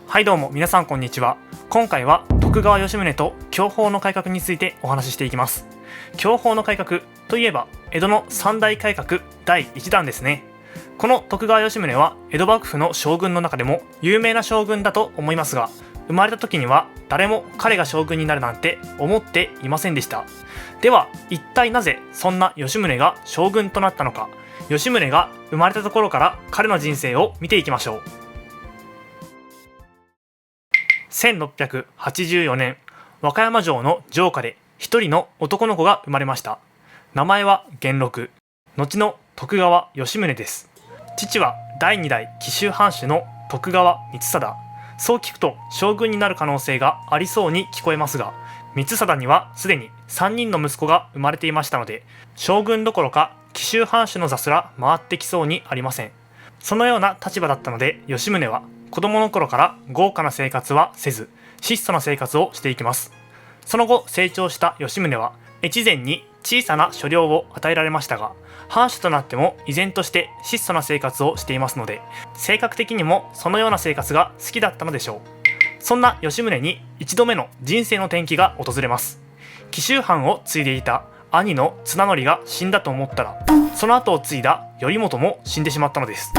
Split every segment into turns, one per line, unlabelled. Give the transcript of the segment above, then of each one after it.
はいどうも皆さんこんにちは。今回は徳川吉宗と享保の改革についてお話ししていきます。享保の改革といえば江戸の三大改革第1弾ですね。この徳川吉宗は江戸幕府の将軍の中でも有名な将軍だと思いますが、生まれた時には誰も彼が将軍になるなんて思っていませんでした。では一体なぜそんな吉宗が将軍となったのか、吉宗が生まれたところから彼の人生を見ていきましょう。1684年、和歌山城の城下で一人の男の子が生まれました。名前は元禄、後の徳川吉宗です。父は第2代紀州藩主の徳川光貞。そう聞くと将軍になる可能性がありそうに聞こえますが、光貞にはすでに3人の息子が生まれていましたので、将軍どころか紀州藩主の座すら回ってきそうにありません。そのような立場だったので、吉宗は子供の頃から豪華な生活はせず、質素な生活をしていきます。その後成長した吉宗は越前に小さな所領を与えられましたが、藩主となっても依然として質素な生活をしていますので、性格的にもそのような生活が好きだったのでしょう。そんな吉宗に一度目の人生の転機が訪れます。紀州藩を継いでいた兄の綱則が死んだと思ったら、その後を継いだ頼元も死んでしまったのです。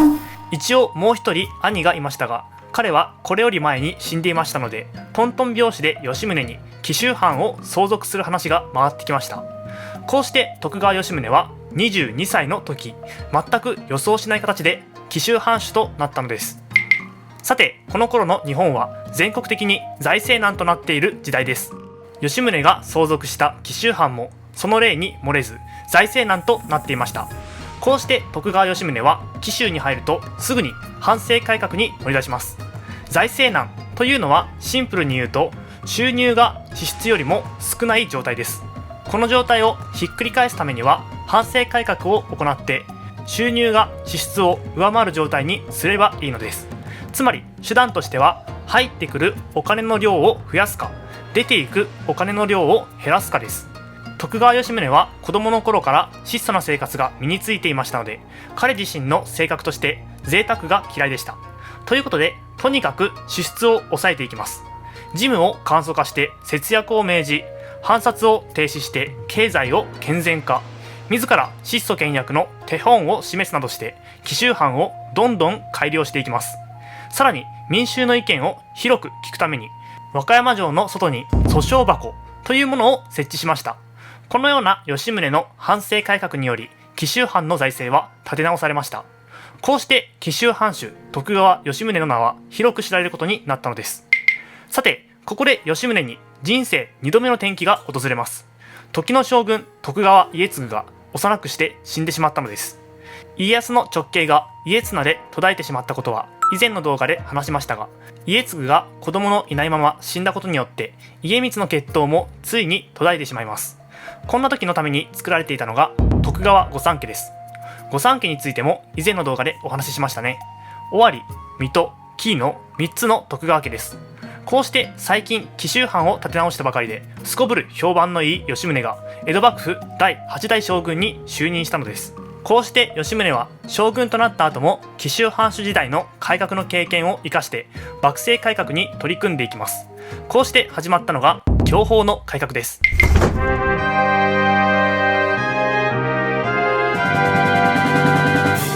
一応もう一人兄がいましたが、彼はこれより前に死んでいましたので、トントン拍子で吉宗に紀州藩を相続する話が回ってきました。こうして徳川吉宗は22歳の時、全く予想しない形で紀州藩主となったのです。さて、この頃の日本は全国的に財政難となっている時代です。吉宗が相続した紀州藩もその例に漏れず財政難となっていました。こうして徳川吉宗は紀州に入るとすぐに藩政改革に乗り出します。財政難というのはシンプルに言うと、収入が支出よりも少ない状態です。この状態をひっくり返すためには藩政改革を行って収入が支出を上回る状態にすればいいのです。つまり手段としては入ってくるお金の量を増やすか、出ていくお金の量を減らすかです。徳川吉宗は子供の頃から質素な生活が身についていましたので、彼自身の性格として贅沢が嫌いでした。ということで、とにかく支出を抑えていきます。事務を簡素化して節約を命じ、藩札を停止して経済を健全化、自ら質素倹約の手本を示すなどして紀州藩をどんどん改良していきます。さらに民衆の意見を広く聞くために和歌山城の外に訴訟箱というものを設置しました。このような吉宗の藩政改革により紀州藩の財政は立て直されました。こうして紀州藩主徳川吉宗の名は広く知られることになったのです。さて、ここで吉宗に人生2度目の転機が訪れます。時の将軍徳川家継が幼くして死んでしまったのです。家康の直系が家綱で途絶えてしまったことは以前の動画で話しましたが、家継が子供のいないまま死んだことによって家光の血統もついに途絶えてしまいます。こんな時のために作られていたのが徳川御三家です。御三家についても以前の動画でお話ししましたね。尾張、水戸、紀伊の3つの徳川家です。こうして最近紀州藩を立て直したばかりですこぶる評判のいい吉宗が江戸幕府第8代将軍に就任したのです。こうして吉宗は将軍となった後も紀州藩主時代の改革の経験を生かして幕政改革に取り組んでいきます。こうして始まったのが享保の改革です。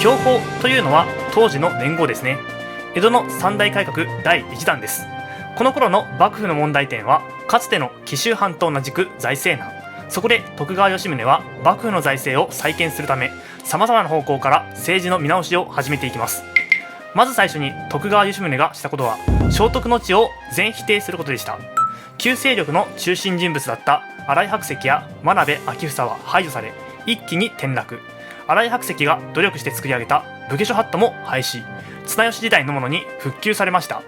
享保というのは当時の年号ですね。江戸の三大改革第1弾です。この頃の幕府の問題点はかつての紀州藩と同じく財政難。そこで徳川吉宗は幕府の財政を再建するため様々な方向から政治の見直しを始めていきます。まず最初に徳川吉宗がしたことは聖徳の地を全否定することでした。旧勢力の中心人物だった新井白石や真鍋昭房は排除され一気に転落。新井白石が努力して作り上げた武家諸法度も廃止、綱吉時代のものに復旧されました。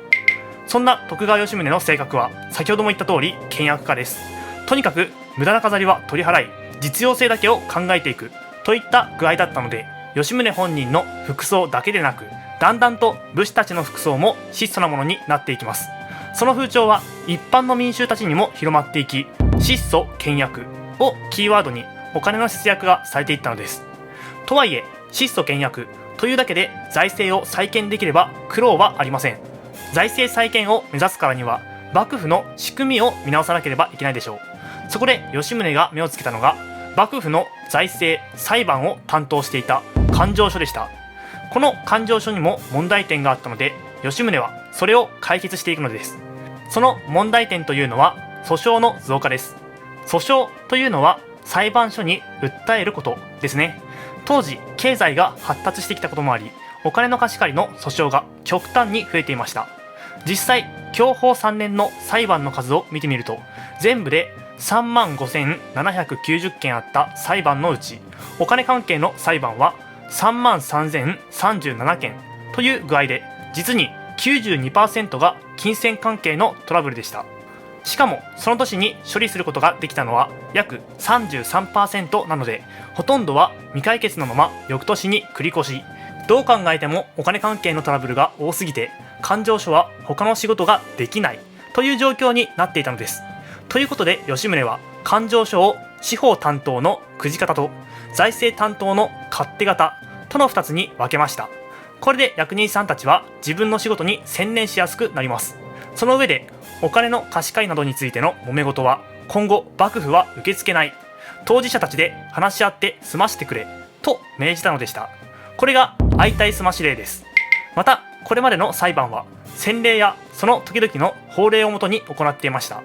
そんな徳川吉宗の性格は先ほども言った通り倹約家です。とにかく無駄な飾りは取り払い、実用性だけを考えていくといった具合だったので、吉宗本人の服装だけでなくだんだんと武士たちの服装も質素なものになっていきます。その風潮は一般の民衆たちにも広まっていき、質素倹約をキーワードにお金の節約がされていったのです。とはいえ質素倹約というだけで財政を再建できれば苦労はありません。財政再建を目指すからには幕府の仕組みを見直さなければいけないでしょう。そこで吉宗が目をつけたのが幕府の財政裁判を担当していた勘定所でした。この勘定所にも問題点があったので、吉宗はそれを解決していくのです。その問題点というのは訴訟の増加です。訴訟というのは裁判所に訴えることですね。当時経済が発達してきたこともあり、お金の貸し借りの訴訟が極端に増えていました。実際享保3年の裁判の数を見てみると、全部で35,790件あった裁判のうち、お金関係の裁判は33,037件という具合で、実に 92% が金銭関係のトラブルでした。しかもその年に処理することができたのは約 33% なので、ほとんどは未解決のまま翌年に繰り越し、どう考えてもお金関係のトラブルが多すぎて勘定所は他の仕事ができないという状況になっていたのです。ということで吉宗は勘定所を司法担当のくじ方と財政担当の勝手方との2つに分けました。これで役人さんたちは自分の仕事に専念しやすくなります。その上でお金の貸し借りなどについての揉め事は今後幕府は受け付けない、当事者たちで話し合って済ましてくれと命じたのでした。これが相対済まし令です。またこれまでの裁判は先例やその時々の法令をもとに行っていました。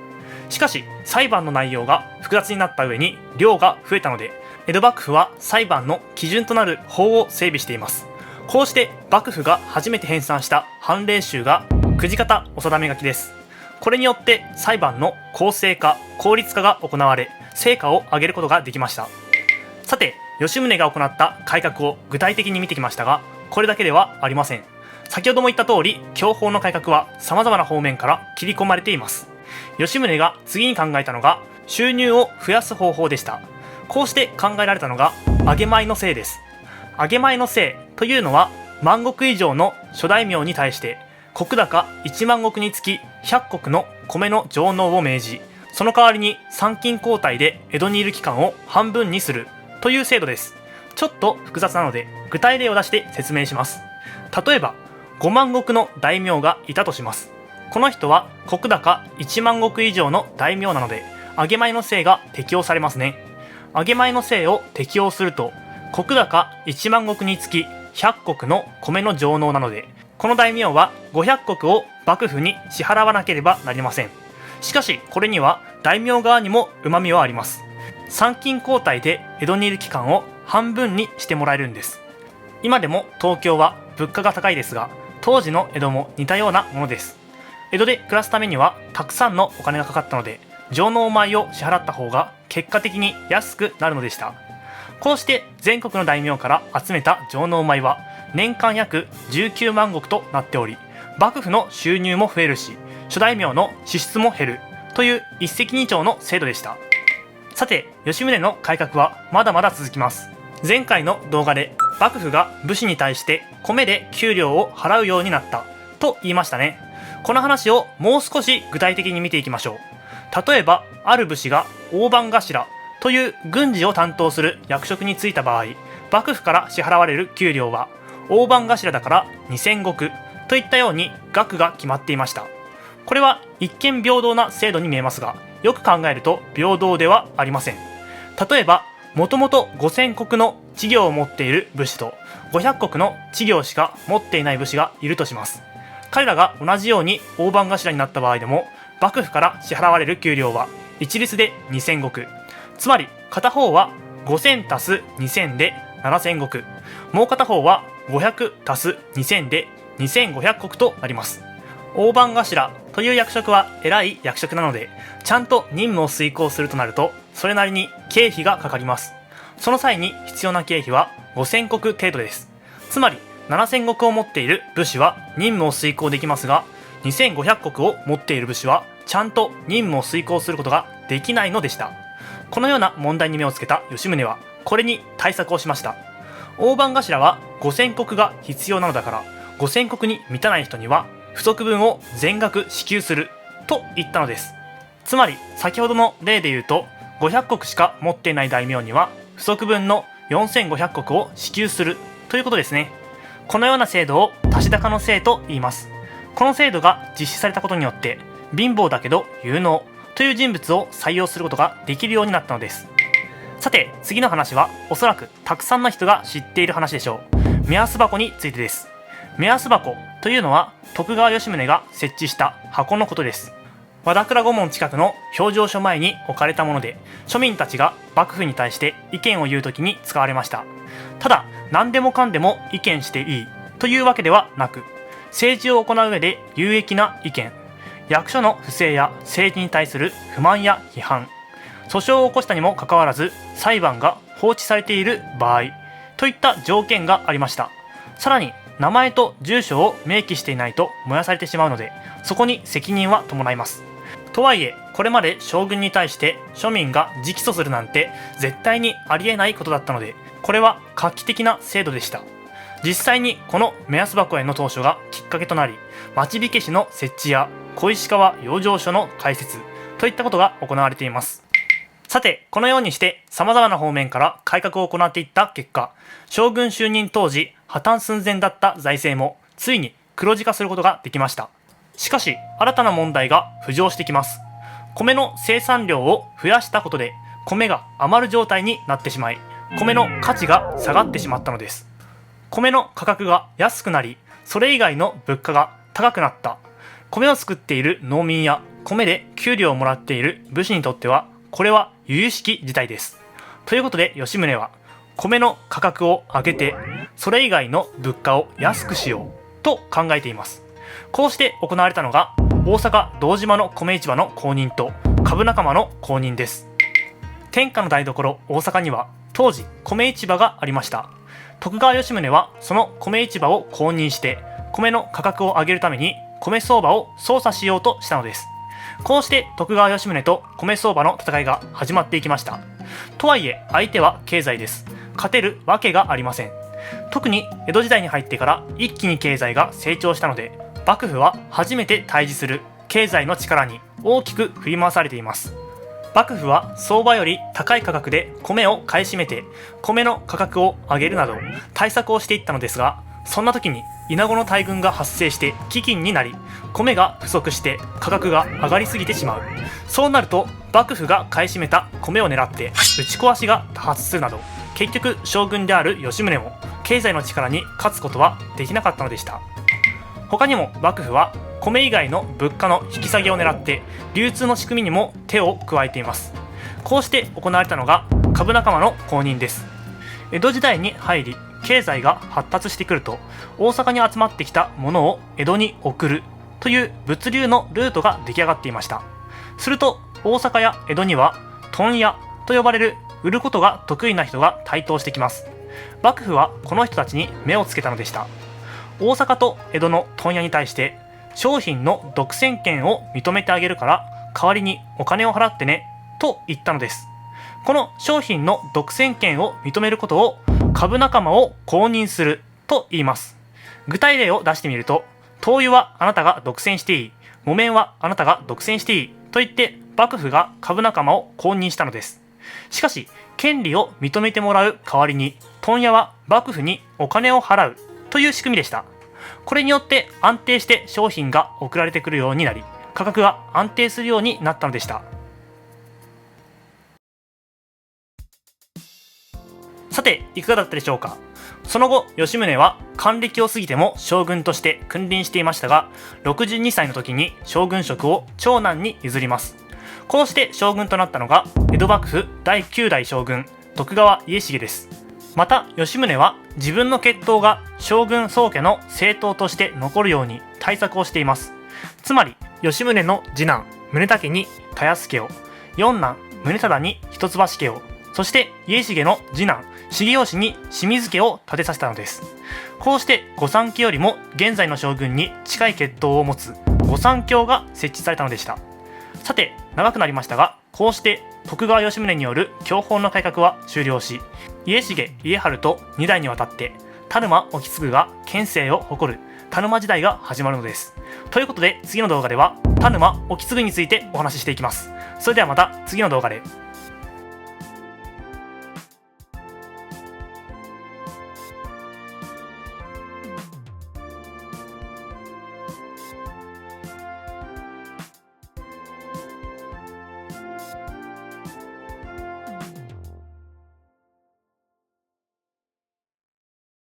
しかし裁判の内容が複雑になった上に量が増えたので、江戸幕府は裁判の基準となる法を整備しています。こうして幕府が初めて編纂した判例集がくじ方お定め書きです。これによって裁判の公正化効率化が行われ、成果を上げることができました。さて吉宗が行った改革を具体的に見てきましたが、これだけではありません。先ほども言った通り享保の改革は様々な方面から切り込まれています。吉宗が次に考えたのが収入を増やす方法でした。こうして考えられたのが上げ米の制です。上げ米の制というのは万石以上の諸大名に対して石高1万石につき100石の米の上納を命じ、その代わりに参勤交代で江戸にいる期間を半分にするという制度です。ちょっと複雑なので具体例を出して説明します。例えば5万石の大名がいたとします。この人は石高1万石以上の大名なので上げ米の制が適用されますね。上げ米の制を適用すると石高1万石につき100石の米の上納なので、この大名は500石を幕府に支払わなければなりません。しかしこれには大名側にもうまみはあります。参勤交代で江戸にいる期間を半分にしてもらえるんです。今でも東京は物価が高いですが、当時の江戸も似たようなものです。江戸で暮らすためにはたくさんのお金がかかったので、上納米を支払った方が結果的に安くなるのでした。こうして全国の大名から集めた上納米は年間約19万石となっており、幕府の収入も増えるし諸大名の支出も減るという一石二鳥の制度でした。さて吉宗の改革はまだまだ続きます。前回の動画で幕府が武士に対して米で給料を払うようになったと言いましたね。この話をもう少し具体的に見ていきましょう。例えばある武士が大番頭という軍事を担当する役職に就いた場合、幕府から支払われる給料は大番頭だから2000石といったように額が決まっていました。これは一見平等な制度に見えますが、よく考えると平等ではありません。例えばもともと5000石の知行を持っている武士と500石の知行しか持っていない武士がいるとします。彼らが同じように大番頭になった場合でも、幕府から支払われる給料は一律で2000石、つまり片方は5000足す2000で7000石、もう片方は500足す2000で2500石となります。大番頭という役職は偉い役職なので、ちゃんと任務を遂行するとなるとそれなりに経費がかかります。その際に必要な経費は5000石程度です。つまり7000石を持っている武士は任務を遂行できますが、2500石を持っている武士はちゃんと任務を遂行することができないのでした。このような問題に目をつけた吉宗はこれに対策をしました。大番頭は5000石が必要なのだから、5000石に満たない人には不足分を全額支給すると言ったのです。つまり先ほどの例で言うと500石しか持っていない大名には不足分の4500石を支給するということですね。このような制度を足し高の制と言います。この制度が実施されたことによって貧乏だけど有能という人物を採用することができるようになったのです。さて次の話はおそらくたくさんの人が知っている話でしょう。目安箱についてです。目安箱というのは徳川吉宗が設置した箱のことです。和田倉御門近くの評定所前に置かれたもので、庶民たちが幕府に対して意見を言うときに使われました。ただ何でもかんでも意見していいというわけではなく、政治を行う上で有益な意見、役所の不正や政治に対する不満や批判、訴訟を起こしたにもかかわらず裁判が放置されている場合といった条件がありました。さらに名前と住所を明記していないと燃やされてしまうので、そこに責任は伴います。とはいえこれまで将軍に対して庶民が直訴するなんて絶対にありえないことだったので、これは画期的な制度でした。実際にこの目安箱への投書がきっかけとなり、町火消しの設置や小石川養生所の開設といったことが行われています。さてこのようにして様々な方面から改革を行っていった結果、将軍就任当時破綻寸前だった財政もついに黒字化することができました。しかし新たな問題が浮上してきます。米の生産量を増やしたことで米が余る状態になってしまい、米の価値が下がってしまったのです。米の価格が安くなり、それ以外の物価が高くなった。米を作っている農民や米で給料をもらっている武士にとってはこれは由々しき事態です。ということで吉宗は米の価格を上げてそれ以外の物価を安くしようと考えています。こうして行われたのが大阪堂島の米市場の公認と株仲間の公認です。天下の台所大阪には当時米市場がありました。徳川吉宗はその米市場を公認して米の価格を上げるために米相場を操作しようとしたのです。こうして徳川吉宗と米相場の戦いが始まっていきました。とはいえ相手は経済です。勝てるわけがありません。特に江戸時代に入ってから一気に経済が成長したので、幕府は初めて対峙する経済の力に大きく振り回されています。幕府は相場より高い価格で米を買い占めて米の価格を上げるなど対策をしていったのですが、そんな時に稲子の大群が発生して飢饉になり、米が不足して価格が上がりすぎてしまう。そうなると幕府が買い占めた米を狙って打ち壊しが多発するなど、結局将軍である吉宗も経済の力に勝つことはできなかったのでした。他にも幕府は米以外の物価の引き下げを狙って流通の仕組みにも手を加えています。こうして行われたのが株仲間の公認です。江戸時代に入り経済が発達してくると、大阪に集まってきたものを江戸に送るという物流のルートが出来上がっていました。すると大阪や江戸には問屋と呼ばれる売ることが得意な人が台頭してきます。幕府はこの人たちに目をつけたのでした。大阪と江戸の問屋に対して商品の独占権を認めてあげるから代わりにお金を払ってねと言ったのです。この商品の独占権を認めることを株仲間を公認すると言います。具体例を出してみると、灯油はあなたが独占していい、木綿はあなたが独占していいと言って幕府が株仲間を公認したのです。しかし権利を認めてもらう代わりに問屋は幕府にお金を払うという仕組みでした。これによって安定して商品が送られてくるようになり、価格が安定するようになったのでした。さていかがだったでしょうか。その後吉宗は還暦を過ぎても将軍として君臨していましたが、62歳の時に将軍職を長男に譲ります。こうして将軍となったのが江戸幕府第9代将軍徳川家重です。また吉宗は自分の血統が将軍宗家の政党として残るように対策をしています。つまり吉宗の次男宗武に田安家を、四男宗忠に一橋家を、そして家重の次男重吉に清水家を建てさせたのです。こうして御三家よりも現在の将軍に近い血統を持つ御三卿が設置されたのでした。さて長くなりましたが、こうして徳川吉宗による享保の改革は終了し、家重家治と2代にわたって田沼意次が権勢を誇る田沼時代が始まるのです。ということで次の動画では田沼意次についてお話ししていきます。それではまた次の動画で。